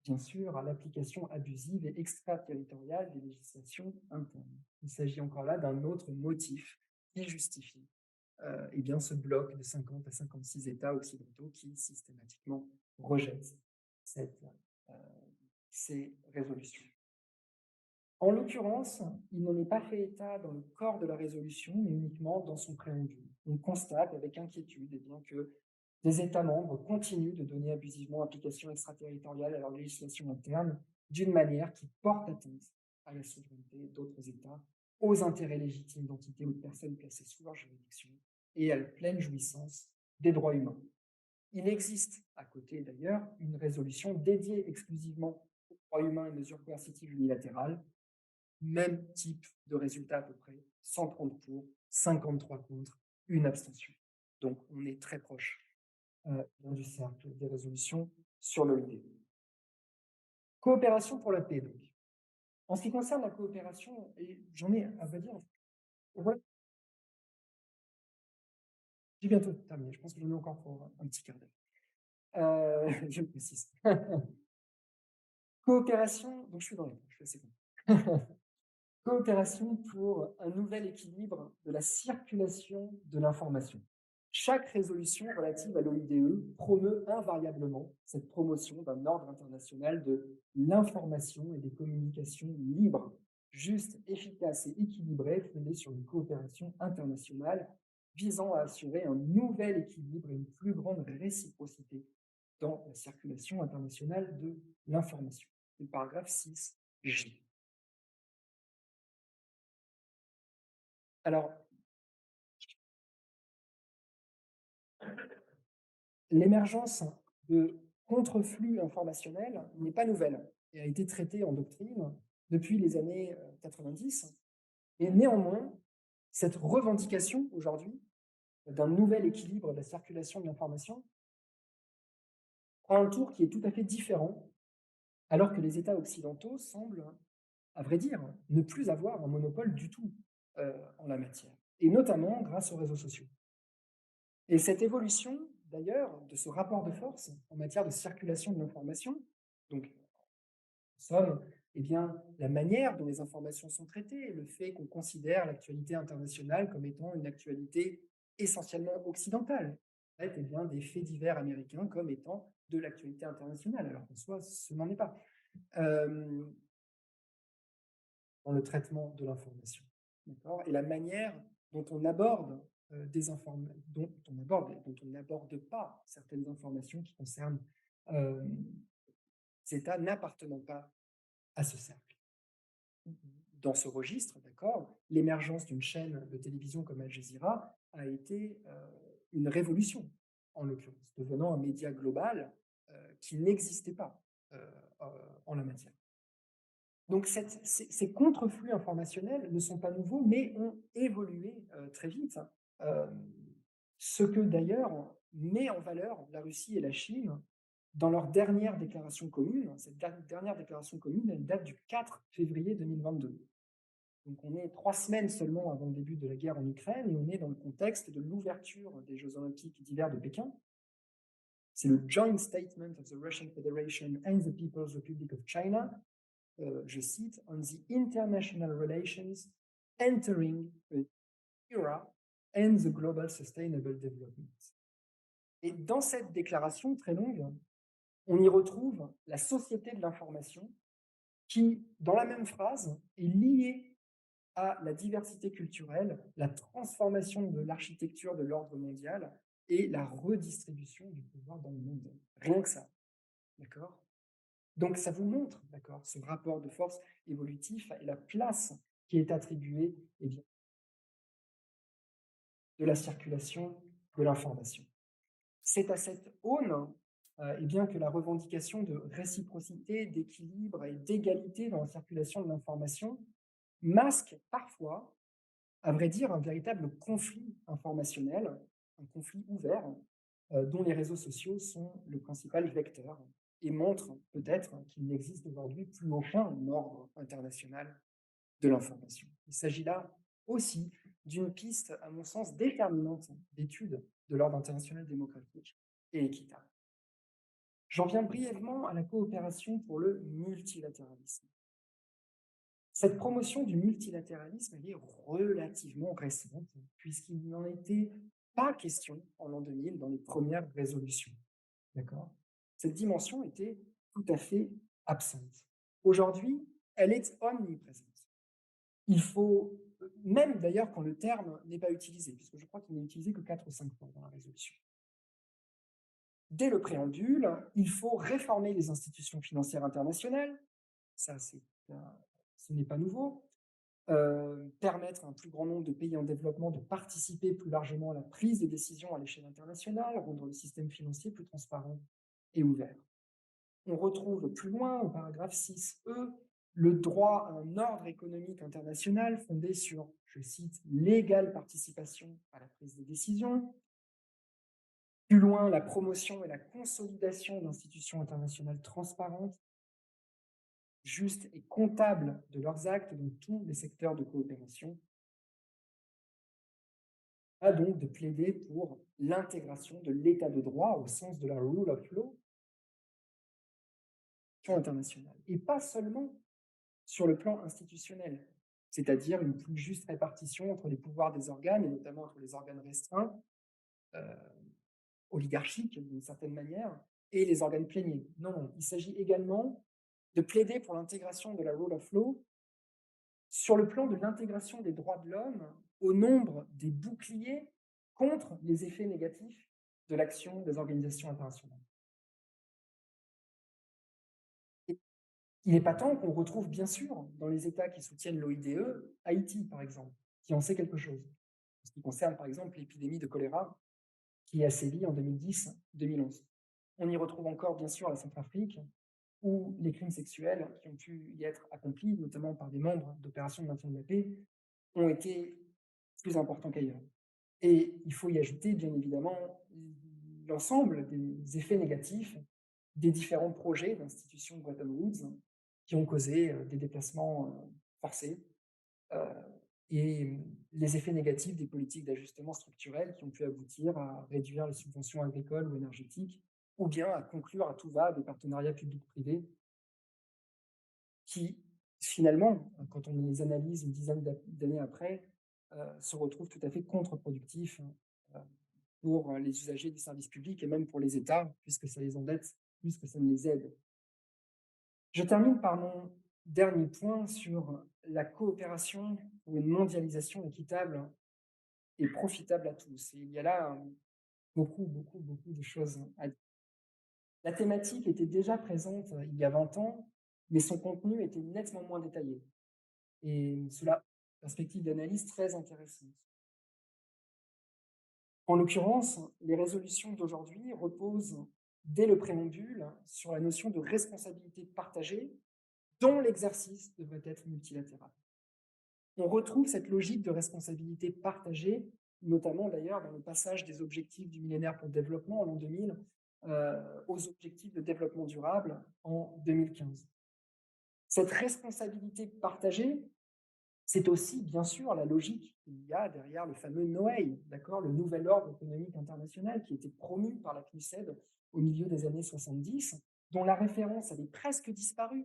bien sûr, à l'application abusive et extraterritoriale des législations internes. Il s'agit encore là d'un autre motif qui justifie ce bloc de 50 à 56 États occidentaux qui systématiquement rejettent ces résolutions. En l'occurrence, il n'en est pas fait état dans le corps de la résolution, mais uniquement dans son préambule. On constate avec inquiétude que des États membres continuent de donner abusivement application extraterritoriale à leur législation interne d'une manière qui porte atteinte à la souveraineté d'autres États, aux intérêts légitimes d'entités ou de personnes placées sous leur juridiction et à la pleine jouissance des droits humains. Il existe, à côté d'ailleurs, une résolution dédiée exclusivement aux droits humains et mesures coercitives unilatérales, même type de résultat à peu près, 130 pour, 53 contre, une abstention. Donc on est très proche du cercle des résolutions sur l'OID. Coopération pour la paix, donc. En ce qui concerne la coopération, et j'en ai à vrai dire, voilà. J'ai bientôt terminé, je pense que j'en ai encore pour un petit quart d'heure. Je le précise. Coopération, donc je suis dans les temps, je suis assez content. Coopération pour un nouvel équilibre de la circulation de l'information. Chaque résolution relative à l'OIDE promeut invariablement cette promotion d'un ordre international de l'information et des communications libres, justes, efficaces et équilibrées, fondées sur une coopération internationale visant à assurer un nouvel équilibre et une plus grande réciprocité dans la circulation internationale de l'information. Le paragraphe 6J. Alors, l'émergence de contreflux informationnels n'est pas nouvelle et a été traitée en doctrine depuis les années 90. Et néanmoins, cette revendication aujourd'hui d'un nouvel équilibre de la circulation de l'information prend un tour qui est tout à fait différent, alors que les États occidentaux semblent, à vrai dire, ne plus avoir un monopole du tout en la matière, et notamment grâce aux réseaux sociaux. Et cette évolution, d'ailleurs, de ce rapport de force en matière de circulation de l'information, donc en somme, eh bien, la manière dont les informations sont traitées, le fait qu'on considère l'actualité internationale comme étant une actualité essentiellement occidentale, en fait, eh bien, des faits divers américains comme étant de l'actualité internationale, alors qu'en soi, ce n'en est pas. Euh, dans le traitement de l'information. D'accord. Et la manière dont on aborde dont on n'aborde pas certaines informations qui concernent les États n'appartenant pas à ce cercle. Dans ce registre, d'accord, l'émergence d'une chaîne de télévision comme Al Jazeera a été une révolution, en l'occurrence, devenant un média global qui n'existait pas en la matière. Donc ces contreflux informationnels ne sont pas nouveaux, mais ont évolué très vite. Euh, ce que d'ailleurs met en valeur la Russie et la Chine dans leur dernière déclaration commune. Cette dernière déclaration commune, elle date du 4 février 2022. Donc on est 3 semaines seulement avant le début de la guerre en Ukraine et on est dans le contexte de l'ouverture des Jeux olympiques d'hiver de Pékin. C'est le Joint Statement of the Russian Federation and the People's Republic of China, je cite, on the international relations entering an era and the global sustainable development. Et dans cette déclaration très longue, on y retrouve la société de l'information qui, dans la même phrase, est liée à la diversité culturelle, la transformation de l'architecture de l'ordre mondial et la redistribution du pouvoir dans le monde. Rien que ça. D'accord. Donc ça vous montre, d'accord, ce rapport de force évolutif et la place qui est attribuée eh bien, de la circulation de l'information. C'est à cette aune eh bien, que la revendication de réciprocité, d'équilibre et d'égalité dans la circulation de l'information masque parfois, à vrai dire, un véritable conflit informationnel, un conflit ouvert, dont les réseaux sociaux sont le principal vecteur et montrent peut-être qu'il n'existe aujourd'hui plus aucun ordre international de l'information. Il s'agit là aussi d'une piste, à mon sens, déterminante d'étude de l'ordre international démocratique et équitable. J'en viens brièvement à la coopération pour le multilatéralisme. Cette promotion du multilatéralisme, elle est relativement récente, puisqu'il n'en était pas question en l'an 2000 dans les premières résolutions. D'accord. Cette dimension était tout à fait absente. Aujourd'hui, elle est omniprésente. Il faut, même d'ailleurs quand le terme n'est pas utilisé, puisque je crois qu'il n'est utilisé que 4 ou 5 fois dans la résolution. Dès le préambule, il faut réformer les institutions financières internationales, ça ce n'est pas nouveau, permettre à un plus grand nombre de pays en développement de participer plus largement à la prise de décisions à l'échelle internationale, rendre le système financier plus transparent et ouvert. On retrouve plus loin, au paragraphe 6e, le droit à un ordre économique international fondé sur, je cite, l'égale participation à la prise de décision. Plus loin, la promotion et la consolidation d'institutions internationales transparentes, justes et comptables de leurs actes dans tous les secteurs de coopération. A donc de plaider pour l'intégration de l'état de droit au sens de la rule of law internationale, et pas seulement sur le plan institutionnel, c'est-à-dire une plus juste répartition entre les pouvoirs des organes, et notamment entre les organes restreints, oligarchiques d'une certaine manière, et les organes pléniers. Non, non, il s'agit également de plaider pour l'intégration de la rule of law sur le plan de l'intégration des droits de l'homme au nombre des boucliers contre les effets négatifs de l'action des organisations internationales. Il n'est pas tant qu'on retrouve bien sûr dans les États qui soutiennent l'OIDE, Haïti par exemple, qui en sait quelque chose. En ce qui concerne par exemple l'épidémie de choléra qui a sévi en 2010-2011. On y retrouve encore bien sûr la Centrafrique, où les crimes sexuels qui ont pu y être accomplis, notamment par des membres d'opérations de maintien de la paix, ont été plus importants qu'ailleurs. Et il faut y ajouter, bien évidemment, l'ensemble des effets négatifs des différents projets d'institutions de Bretton Woods qui ont causé des déplacements forcés euh, et les effets négatifs des politiques d'ajustement structurel qui ont pu aboutir à réduire les subventions agricoles ou énergétiques, ou bien à conclure à tout va des partenariats publics-privés qui, finalement, quand on les analyse une dizaine d'années après, se retrouvent tout à fait contre-productifs euh, pour les usagers du service public et même pour les États, puisque ça les endette plus que ça ne les aide. Je termine par mon dernier point sur la coopération pour une mondialisation équitable et profitable à tous. Et il y a là beaucoup de choses à dire. La thématique était déjà présente il y a 20 ans, mais son contenu était nettement moins détaillé. Et cela, perspective d'analyse très intéressante. En l'occurrence, les résolutions d'aujourd'hui reposent dès le préambule sur la notion de responsabilité partagée dont l'exercice devrait être multilatéral. On retrouve cette logique de responsabilité partagée, notamment d'ailleurs dans le passage des objectifs du millénaire pour le développement en l'an 2000 aux objectifs de développement durable en 2015. Cette responsabilité partagée, c'est aussi, bien sûr, la logique qu'il y a derrière le fameux NOAI, d'accord, le nouvel ordre économique international qui était promu par la CNUSED au milieu des années 70, dont la référence avait presque disparu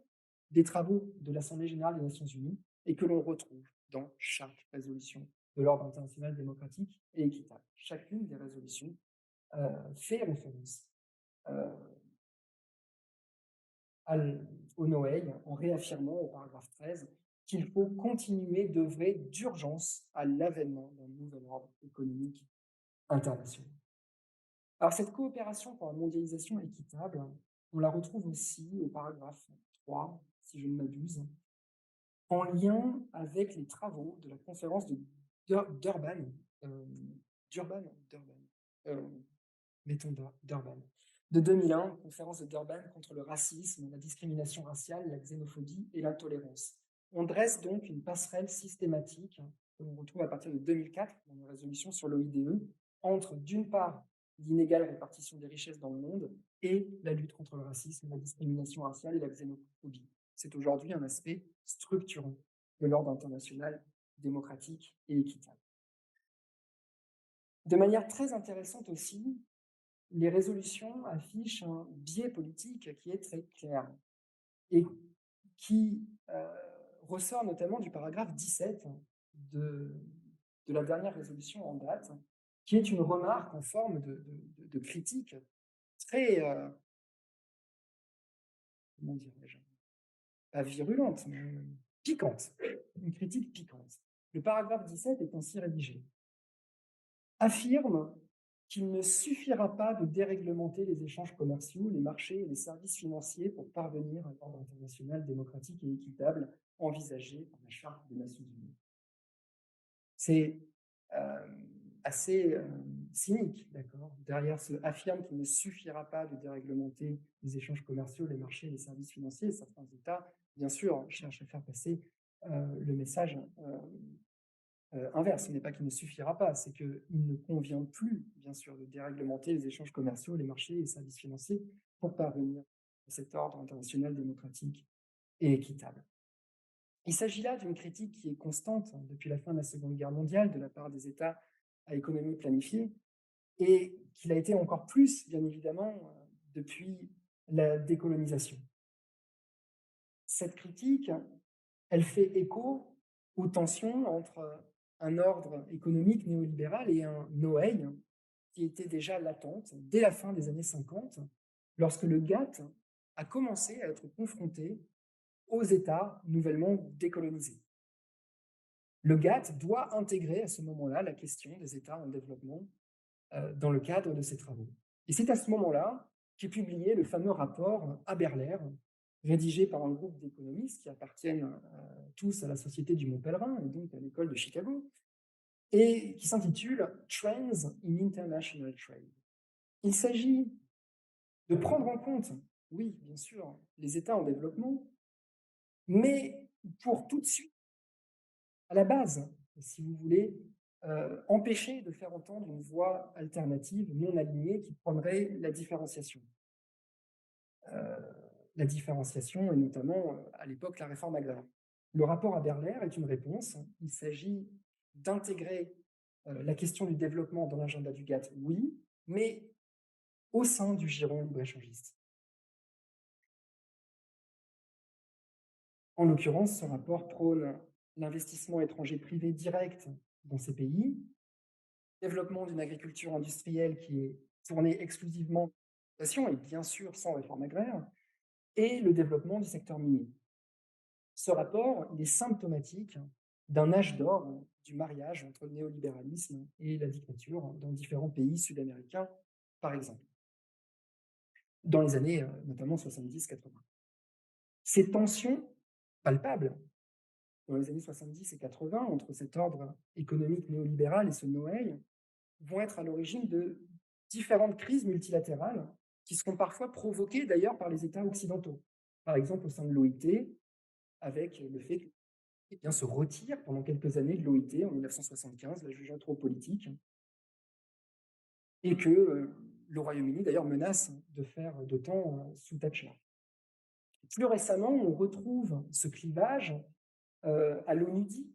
des travaux de l'Assemblée générale des Nations unies et que l'on retrouve dans chaque résolution de l'ordre international démocratique et équitable. Chacune des résolutions fait référence euh, au NOAI en réaffirmant au paragraphe 13 qu'il faut continuer d'œuvrer d'urgence à l'avènement d'un nouvel ordre économique international. Alors cette coopération pour la mondialisation équitable, on la retrouve aussi au paragraphe 3, si je ne m'abuse, en lien avec les travaux de la conférence de Durban, euh, euh, mettons Durban, de 2001, conférence de Durban contre le racisme, la discrimination raciale, la xénophobie et l'intolérance. On dresse donc une passerelle systématique que l'on retrouve à partir de 2004 dans une résolution sur l'OIDE entre, d'une part, l'inégale répartition des richesses dans le monde et la lutte contre le racisme, la discrimination raciale et la xénophobie. C'est aujourd'hui un aspect structurant de l'ordre international démocratique et équitable. De manière très intéressante aussi, les résolutions affichent un biais politique qui est très clair et qui ressort notamment du paragraphe 17 de la dernière résolution en date, qui est une remarque en forme de critique très, comment dirais-je, pas virulente, mais piquante, une critique piquante. Le paragraphe 17 est ainsi rédigé. Affirme qu'il ne suffira pas de déréglementer les échanges commerciaux, les marchés et les services financiers pour parvenir à l'ordre international démocratique et équitable envisagé par la Charte des Nations Unies. C'est assez cynique, d'accord. Derrière ce affirme qu'il ne suffira pas de déréglementer les échanges commerciaux, les marchés et les services financiers, certains États, bien sûr, cherchent à faire passer le message inverse. Ce n'est pas qu'il ne suffira pas, c'est qu'il ne convient plus, bien sûr, de déréglementer les échanges commerciaux, les marchés et les services financiers pour parvenir à cet ordre international démocratique et équitable. Il s'agit là d'une critique qui est constante depuis la fin de la Seconde Guerre mondiale de la part des États à économie planifiée et qu'il a été encore plus, bien évidemment, depuis la décolonisation. Cette critique, elle fait écho aux tensions entre un ordre économique néolibéral et un NOAI qui était déjà latente dès la fin des années 50, lorsque le GATT a commencé à être confronté aux États nouvellement décolonisés. Le GATT doit intégrer à ce moment-là la question des États en développement dans le cadre de ses travaux. Et c'est à ce moment-là qu'est publié le fameux rapport Haberler, rédigé par un groupe d'économistes qui appartiennent tous à la Société du Mont Pèlerin et donc à l'école de Chicago, et qui s'intitule Trends in International Trade. Il s'agit de prendre en compte, oui, bien sûr, les États en développement, mais pour tout de suite, à la base, si vous voulez, empêcher de faire entendre une voix alternative non alignée qui prendrait la différenciation. La différenciation, et notamment à l'époque la réforme agraire. Le rapport à Berler est une réponse. Il s'agit d'intégrer la question du développement dans l'agenda du GATT, oui, mais au sein du giron libre-échangiste. En l'occurrence, ce rapport prône l'investissement étranger privé direct dans ces pays, développement d'une agriculture industrielle qui est tournée exclusivement à l'exportation et bien sûr sans réforme agraire, et le développement du secteur minier. Ce rapport, il est symptomatique d'un âge d'or du mariage entre le néolibéralisme et la dictature dans différents pays sud-américains, par exemple, dans les années notamment 70-80. Ces tensions palpables dans les années 70 et 80 entre cet ordre économique néolibéral et ce Noël vont être à l'origine de différentes crises multilatérales qui seront parfois provoquées d'ailleurs par les États occidentaux. Par exemple, au sein de l'OIT, avec le fait que se retire pendant quelques années de l'OIT en 1975, la jugeant trop politique, et que le Royaume-Uni d'ailleurs menace de faire d'autant sous Thatcher. Plus récemment, on retrouve ce clivage à l'ONUDI,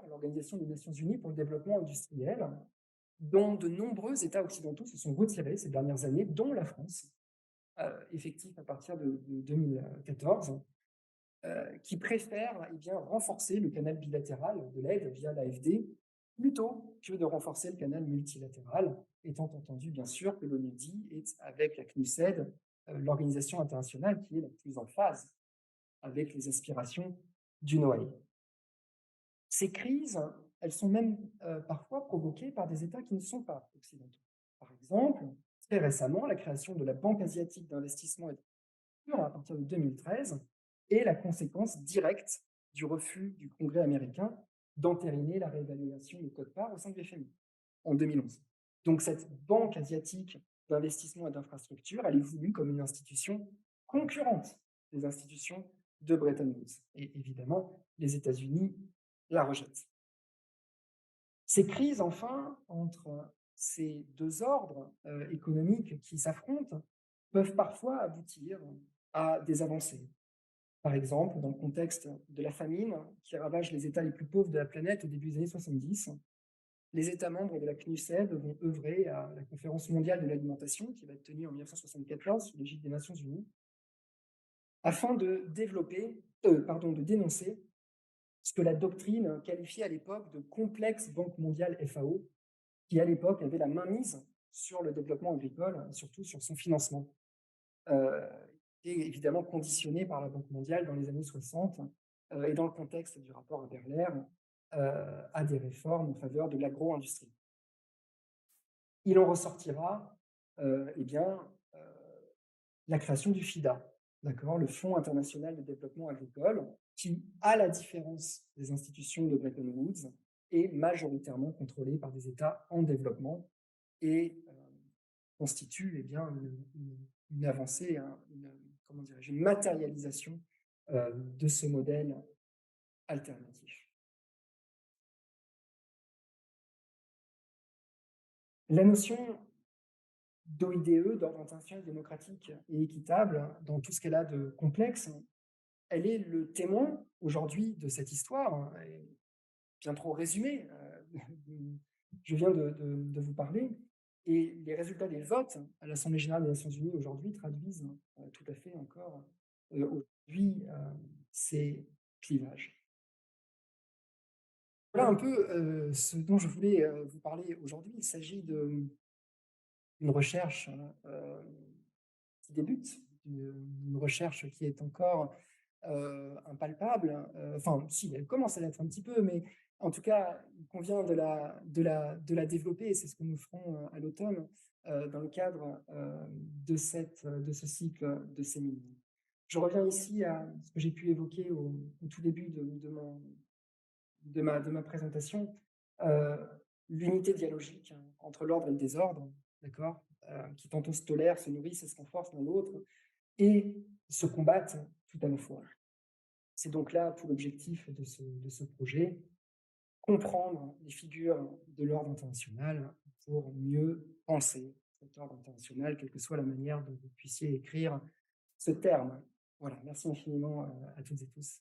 l'Organisation des Nations Unies pour le développement industriel, dont de nombreux États occidentaux se sont retirés ces dernières années, dont la France, effectif à partir de 2014, qui préfèrent renforcer le canal bilatéral de l'aide via l'AFD plutôt que de renforcer le canal multilatéral, étant entendu bien sûr que l'ONUDI est, avec la CNUSED, l'organisation internationale qui est la plus en phase avec les aspirations du Noailles. Ces crises, elles sont même parfois provoquées par des États qui ne sont pas occidentaux. Par exemple, très récemment, la création de la Banque asiatique d'investissement et d'infrastructure à partir de 2013 est la conséquence directe du refus du Congrès américain d'entériner la réévaluation des quotes-parts au sein de l'FMI en 2011. Donc cette Banque asiatique d'investissement et d'infrastructure, elle est voulue comme une institution concurrente des institutions de Bretton Woods. Et évidemment, les États-Unis la rejettent. Ces crises, enfin, entre ces deux ordres économiques qui s'affrontent, peuvent parfois aboutir à des avancées. Par exemple, dans le contexte de la famine qui ravage les États les plus pauvres de la planète au début des années 70, les États membres de la CNUSED vont œuvrer à la Conférence mondiale de l'alimentation qui va être tenue en 1974 sous l'égide des Nations Unies, afin de dénoncer ce que la doctrine qualifiait à l'époque de complexe Banque mondiale FAO, qui à l'époque avait la mainmise sur le développement agricole, surtout sur son financement, et évidemment conditionné par la Banque mondiale dans les années 60, et dans le contexte du rapport à Berler, à des réformes en faveur de l'agro-industrie. Il en ressortira la création du FIDA, le Fonds international de développement agricole, qui, à la différence des institutions de Bretton Woods, est majoritairement contrôlé par des États en développement et constitue une avancée, une matérialisation de ce modèle alternatif. La notion d'OIDE, d'ordre international démocratique et équitable, dans tout ce qu'elle a de complexe, elle est le témoin aujourd'hui de cette histoire, bien trop résumée. Je viens de vous parler, et les résultats des votes à l'Assemblée générale des Nations Unies aujourd'hui traduisent tout à fait encore aujourd'hui ces clivages. Voilà un peu ce dont je voulais vous parler aujourd'hui. Il s'agit d'une recherche qui débute, une recherche qui est encore impalpable. Enfin, si, elle commence à l'être un petit peu, mais en tout cas, il convient de la développer, et c'est ce que nous ferons à l'automne dans le cadre de ce cycle de séminaires. Je reviens ici à ce que j'ai pu évoquer au tout début de ma présentation, l'unité dialogique entre l'ordre et le désordre, qui tantôt se tolèrent, se nourrissent et se renforcent l'un l'autre, et se combattent tout à la fois. C'est donc là tout l'objectif de ce projet, comprendre les figures de l'ordre international pour mieux penser cet ordre international, quelle que soit la manière dont vous puissiez écrire ce terme. Voilà, merci infiniment à toutes et tous.